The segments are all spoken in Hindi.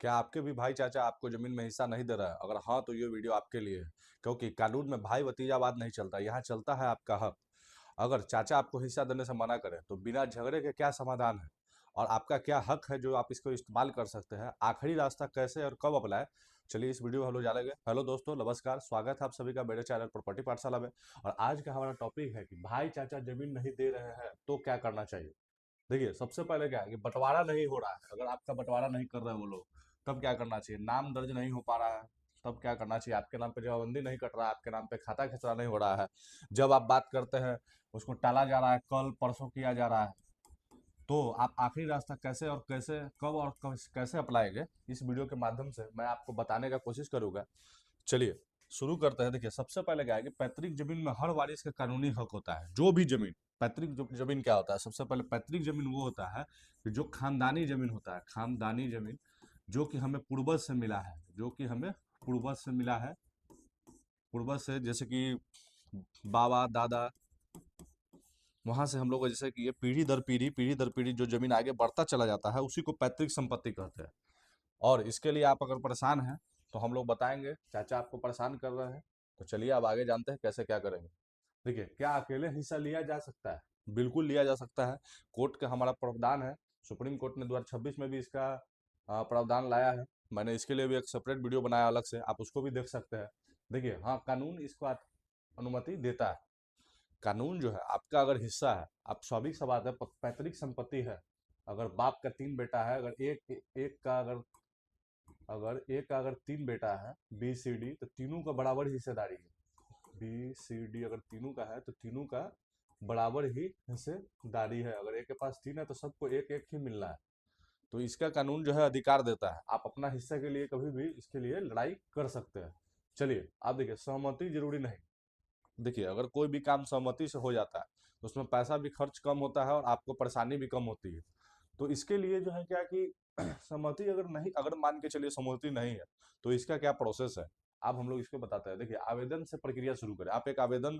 क्या आपके भी भाई चाचा आपको जमीन में हिस्सा नहीं दे रहा है? अगर हाँ तो ये वीडियो आपके लिए है। क्योंकि कानून में भाई भतीजावाद नहीं चलता, यहाँ चलता है आपका हक। अगर चाचा आपको हिस्सा देने से मना करें तो बिना झगड़े के क्या समाधान है और आपका क्या हक है जो आप इसको इस्तेमाल कर सकते हैं, आखिरी रास्ता कैसे और कब अपनाएं, चलिए इस वीडियो में हम लोग जानेंगे। हेलो दोस्तों, नमस्कार, स्वागत है आप सभी का मेरे चैनल प्रॉपर्टी पाठशाला में। और आज का हमारा टॉपिक है कि भाई चाचा जमीन नहीं दे रहे हैं तो क्या करना चाहिए। देखिए, सबसे पहले क्या है कि बंटवारा नहीं हो रहा है। अगर आपका बंटवारा नहीं कर रहे हैं वो लोग, तब क्या करना चाहिए? नाम दर्ज नहीं हो पा रहा है, तब क्या करना चाहिए? आपके नाम पे जमाबंदी नहीं कट रहा है, आपके नाम पे खाता खसरा नहीं हो रहा है, जब आप बात करते हैं उसको टाला जा रहा है, कल परसों किया जा रहा है, तो आप आखिरी रास्ता कैसे और कैसे कब और कैसे अपनाएंगे, इस वीडियो के माध्यम से मैं आपको बताने का कोशिश करूंगा। चलिए शुरू करते हैं। देखिए, सबसे पहले क्या है कि पैतृक जमीन में हर वारिस का कानूनी हक होता है। जो भी जमीन, पैतृक जमीन क्या होता है? सबसे पहले पैतृक जमीन वो होता है कि जो खानदानी जमीन होता है, खानदानी जमीन जो कि हमें पूर्वज से मिला है, जो कि हमें पूर्वज से मिला है, पूर्वज से, जैसे कि बाबा दादा, वहां से हम लोग को, जैसे कि ये पीढ़ी दर पीढ़ी जो जमीन आगे बढ़ता चला जाता है उसी को पैतृक संपत्ति कहते हैं। और इसके लिए आप अगर परेशान हैं तो हम लोग बताएंगे। चाचा आपको परेशान कर रहे हैं तो चलिए अब आगे जानते हैं कैसे क्या करेंगे। देखिए, क्या अकेले हिस्सा लिया जा सकता है? बिल्कुल लिया जा सकता है। कोर्ट का हमारा प्रावधान है। सुप्रीम कोर्ट ने 2026 में भी इसका प्रावधान लाया है। मैंने इसके लिए भी एक सेपरेट वीडियो बनाया अलग से, आप उसको भी देख सकते हैं। देखिए, हाँ, कानून इसको अनुमति देता है। कानून जो है, आपका अगर हिस्सा है, आप स्वाभाविक सा बात है, पैतृक संपत्ति है। अगर बाप का 3 बेटा है, अगर एक का अगर 3 बेटा है, बी सी डी, तो तीनों का बराबर हिस्सेदारी है। बी सी डी अगर तीनों का है तो तीनों का बराबर ही हिस्सेदारी है। अगर एक के पास 3 है तो सबको एक एक ही मिलना है। तो इसका कानून जो है अधिकार देता है, आप अपना हिस्सा के लिए कभी भी इसके लिए लड़ाई कर सकते हैं। चलिए, आप देखिए, सहमति जरूरी नहीं। देखिए, अगर कोई भी काम सहमति से हो जाता है तो उसमें पैसा भी खर्च कम होता है और आपको परेशानी भी कम होती है। तो इसके लिए जो है क्या कि सहमति अगर नहीं, अगर मान के चलिए सहमति नहीं है, तो इसका क्या प्रोसेस है, अब हम लोग इसको बताते हैं। देखिए, आवेदन से प्रक्रिया शुरू करें। आप एक आवेदन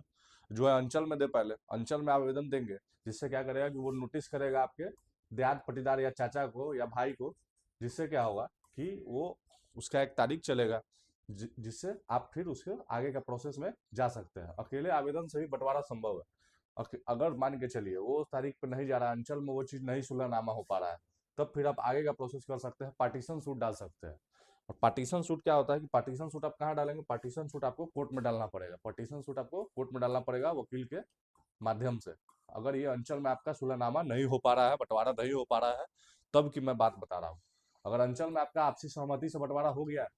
जो है अंचल में दे, पहले अंचल में आवेदन देंगे, जिससे क्या करेगा कि वो नोटिस करेगा आपके देहात पटीदार या चाचा को या भाई को, जिससे क्या होगा कि वो, उसका एक तारीख चलेगा जिससे आप फिर उसके आगे का प्रोसेस में जा सकते हैं। अकेले आवेदन से भी बंटवारा संभव है। अगर मान के चलिए वो उस तारीख पर नहीं जा रहा है, अंचल में वो चीज नहीं सुलहनामा हो पा रहा है, तब फिर आप आगे का प्रोसेस कर सकते हैं, पार्टीशन सूट डाल सकते हैं। और पार्टीशन सूट क्या होता है कि पार्टीशन सूट आप कहाँ डालेंगे? पार्टीशन सूट आपको कोर्ट में डालना पड़ेगा। पार्टीशन सूट आपको कोर्ट में डालना पड़ेगा वकील के माध्यम से। अगर ये अंचल में आपका सुलहनामा नहीं हो पा रहा है, बंटवारा नहीं हो पा रहा है, तब की मैं बात बता रहा हूँ। अगर अंचल में आपका आपसी सहमति से बंटवारा हो गया है,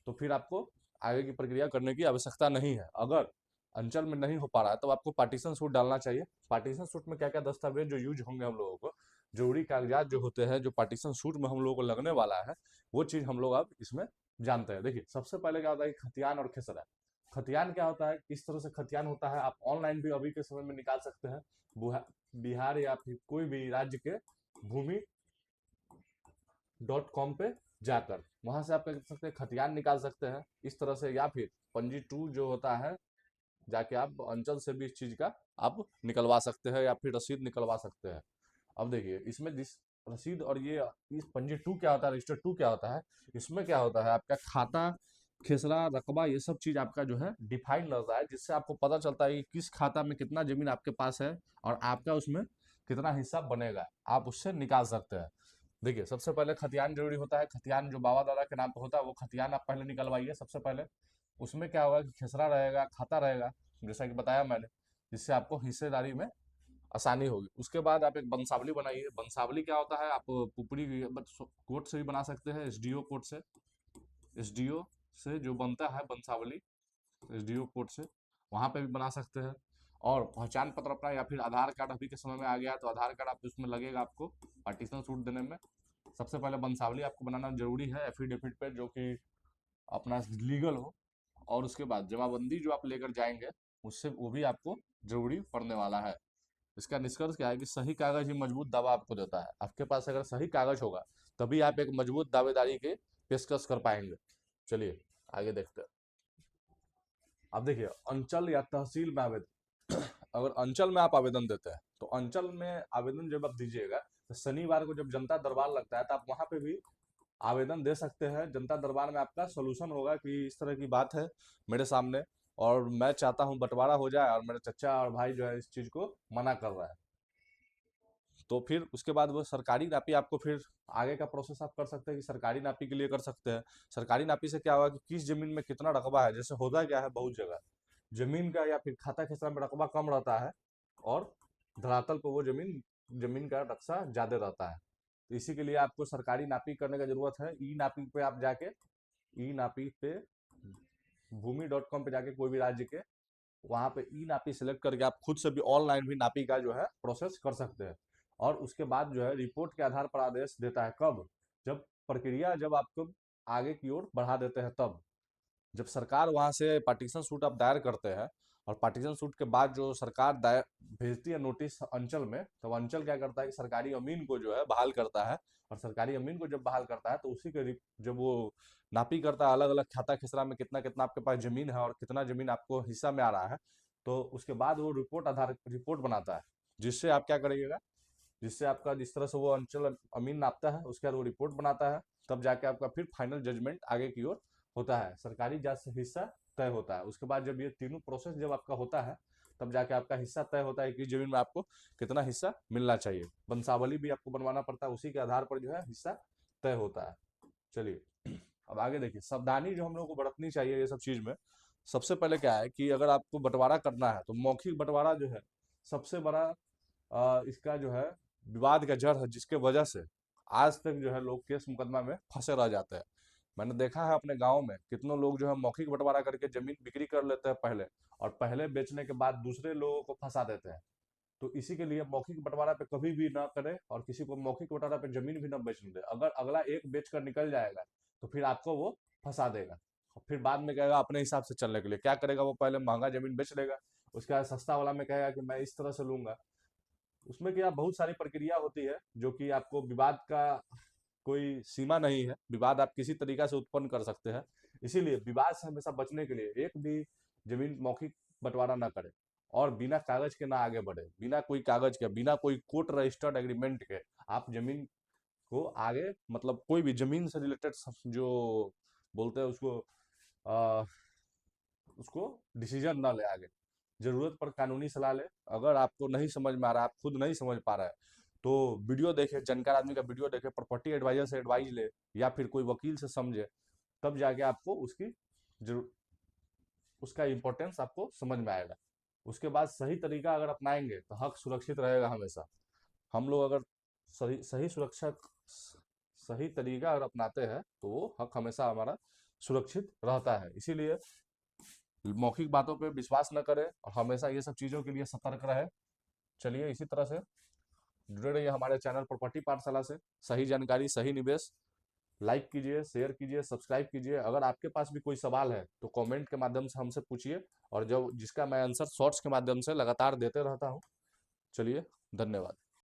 तो फिर आपको आगे की प्रक्रिया करने की आवश्यकता नहीं है। अगर अंचल में नहीं हो पा रहा है, तो आपको पार्टीशन सूट डालना चाहिए। पार्टीशन सूट में क्या क्या दस्तावेज जो यूज होंगे हम लोगों को, जरूरी कागजात जो होते हैं, जो पार्टीशन सूट में हम लोगों को लगने वाला है, वो चीज हम लोग अब इसमें जानते हैं। देखिए, सबसे पहले क्या होता है कि खतियान और खेसरा। खतियान क्या होता है, किस तरह से खतियान होता है, आप ऑनलाइन भी अभी के समय में निकाल सकते हैं। बिहार या फिर कोई भी राज्य के भूमि .com पे जाकर वहां से आप क्या कर सकते हैं, खतियान निकाल सकते हैं इस तरह से। या फिर पंजी 2 जो होता है, जाके आप अंचल से भी इस चीज का आप निकलवा सकते हैं या फिर रसीद निकलवा सकते हैं। अब देखिए, इसमें जिस रसीद और ये इस पंजी 2 क्या होता है, रजिस्टर 2 क्या होता है, इसमें क्या होता है, आपका खाता, खेसरा, रकबा, ये सब चीज आपका जो है डिफाइन रहता है, जिससे आपको पता चलता है कि किस खाता में कितना जमीन आपके पास है और आपका उसमें कितना हिस्सा बनेगा, आप उससे निकाल सकते हैं। देखिए, सबसे पहले खतियान जरूरी होता है। खतियान जो बाबा दादा के नाम पे होता है, वो खतियान आप पहले निकलवाइए सबसे पहले। उसमें क्या होगा कि खेसरा रहेगा, खाता रहेगा, जैसा कि बताया मैंने, जिससे आपको हिस्सेदारी में आसानी होगी। उसके बाद आप एक वंशावली बनाइए। वंशावली क्या होता है, आप पुपरी कोर्ट से भी बना सकते हैं, एसडीओ कोर्ट से। एसडीओ से जो बनता है वंशावली, एसडीओ कोर्ट से वहां पे भी बना सकते हैं। और पहचान पत्र अपना या फिर आधार कार्ड अभी के समय में आ गया है, तो आधार कार्ड आप उसमें लगेगा आपको पार्टीशन सूट देने में। सबसे पहले वंशावली आपको बनाना जरूरी है, एफिडेविट पे, जो कि अपना लीगल हो। और उसके बाद जमाबंदी जो आप लेकर जाएंगे, उससे वो भी आपको जरूरी पड़ने वाला है। इसका निष्कर्ष क्या है कि सही कागज ही मजबूत दावा आपको देता है। आपके पास अगर सही कागज होगा, तभी आप एक मजबूत दावेदारी के पेशकश कर पाएंगे। चलिए आगे देखते हैं। अब देखिए, अंचल या तहसील में आवेदन। अगर अंचल में आप आवेदन देते हैं, तो अंचल में आवेदन जब आप दीजिएगा, तो शनिवार को जब जनता दरबार लगता है, तो आप वहां पे भी आवेदन दे सकते हैं। जनता दरबार में आपका सोल्यूशन होगा कि इस तरह की बात है मेरे सामने, और मैं चाहता हूँ बंटवारा हो जाए, और मेरे चचा और भाई जो है इस चीज़ को मना कर रहा है। तो फिर उसके बाद वो सरकारी नापी आपको फिर आगे का प्रोसेस आप कर सकते हैं कि सरकारी नापी के लिए कर सकते हैं। सरकारी नापी से क्या होगा कि किस जमीन में कितना रकबा है, जैसे होता क्या है बहुत जगह जमीन का या फिर खाता खेसरा में रकबा कम रहता है, और धरातल पर वो जमीन जमीन का नक्शा ज्यादा रहता है। तो इसी के लिए आपको सरकारी नापी करने का जरूरत है। ई नापी पे आप जाके, ई नापी पे भूमि.com पे जाके कोई भी राज्य के वहां पे ई नापी सेलेक्ट करके आप खुद से भी ऑनलाइन भी नापी का जो है प्रोसेस कर सकते हैं। और उसके बाद जो है रिपोर्ट के आधार पर आदेश देता है कब, जब प्रक्रिया जब आपको आगे की ओर बढ़ा देते हैं तब। जब सरकार वहां से पार्टीशन सूट आप दायर करते हैं, और पार्टीशन सूट के बाद जो सरकार दायर भेजती है नोटिस अंचल में, तब अंचल क्या करता है कि सरकारी अमीन को जो है बहाल करता है। और सरकारी अमीन को जब बहाल करता है तो उसी के जब वो नापी करता है अलग अलग खाता खिसरा में कितना कितना आपके पास जमीन है और कितना जमीन आपको हिस्सा में आ रहा है, तो उसके बाद वो रिपोर्ट बनाता है। जिससे आप क्या करिएगा, जिससे आपका जिस तरह से वो अंचल अमीन नापता है उसके बाद वो रिपोर्ट बनाता है, तब जाके आपका फिर फाइनल जजमेंट आगे की ओर होता है, सरकारी जांच से हिस्सा तय होता है। उसके बाद जब ये तीनों प्रोसेस जब आपका होता है, तब जाके आपका हिस्सा तय होता है कि जमीन में आपको कितना हिस्सा मिलना चाहिए। वंशावली भी आपको बनवाना पड़ता है, उसी के आधार पर जो है हिस्सा तय होता है। चलिए अब आगे देखिए, सावधानी जो हम लोग को बरतनी चाहिए ये सब चीज में। सबसे पहले क्या है कि अगर आपको बंटवारा करना है तो मौखिक बंटवारा जो है सबसे बड़ा इसका जो है विवाद का जड़ है, जिसके वजह से आज तक जो है लोग केस मुकदमा में फंसे रह जाते हैं। मैंने देखा है अपने गांव में कितनों लोग जो है मौखिक बंटवारा करके जमीन बिक्री कर लेते हैं पहले, और पहले बेचने के बाद दूसरे लोगों को फंसा देते हैं। तो इसी के लिए मौखिक बंटवारा पे कभी भी ना करें, और किसी को मौखिक बंटवारा पे जमीन भी ना बेचने दे। अगर अगला एक बेच कर निकल जाएगा तो फिर आपको वो फंसा देगा, और फिर बाद में कहेगा अपने हिसाब से चलने के लिए। क्या करेगा, वो पहले महंगा जमीन बेच लेगा, उसके बाद सस्ता वाला में कहेगा कि मैं इस तरह से लूंगा। उसमें क्या बहुत सारी प्रक्रिया होती है, जो कि आपको विवाद का कोई सीमा नहीं है, विवाद आप किसी तरीका से उत्पन्न कर सकते हैं। इसीलिए विवाद से हमेशा बचने के लिए एक भी जमीन मौखिक बंटवारा ना करें, और बिना कागज के ना आगे बढ़े। बिना कोई कागज के, बिना कोई कोर्ट रजिस्टर्ड एग्रीमेंट के आप जमीन को आगे, मतलब कोई भी जमीन से रिलेटेड जो बोलते हैं उसको आ, उसको डिसीजन ना ले आगे। जरूरत पर कानूनी सलाह ले। अगर आपको नहीं समझ में आ रहा है, आप खुद नहीं समझ पा रहा है, तो वीडियो देखे, जानकार आदमी का वीडियो देखे, प्रॉपर्टी एडवाइजर से एडवाइस ले, या फिर कोई वकील से समझे, तब जाके आपको उसकी जरूर उसका इम्पोर्टेंस आपको समझ में आएगा। उसके बाद सही तरीका अगर अपनाएंगे तो हक सुरक्षित रहेगा हमेशा। हम लोग अगर सही सही सुरक्षा सही तरीका अगर अपनाते हैं तो वो हक हमेशा हमारा सुरक्षित रहता है। इसीलिए मौखिक बातों पे विश्वास न करें, और हमेशा ये सब चीजों के लिए सतर्क रहे। चलिए इसी तरह से जुड़े रहिए हमारे चैनल प्रॉपर्टी पाठशाला से। सही जानकारी, सही निवेश। लाइक कीजिए, शेयर कीजिए, सब्सक्राइब कीजिए। अगर आपके पास भी कोई सवाल है तो कमेंट के माध्यम से हमसे पूछिए, और जो जिसका मैं आंसर शॉर्ट्स के माध्यम से लगातार देते रहता हूँ। चलिए, धन्यवाद।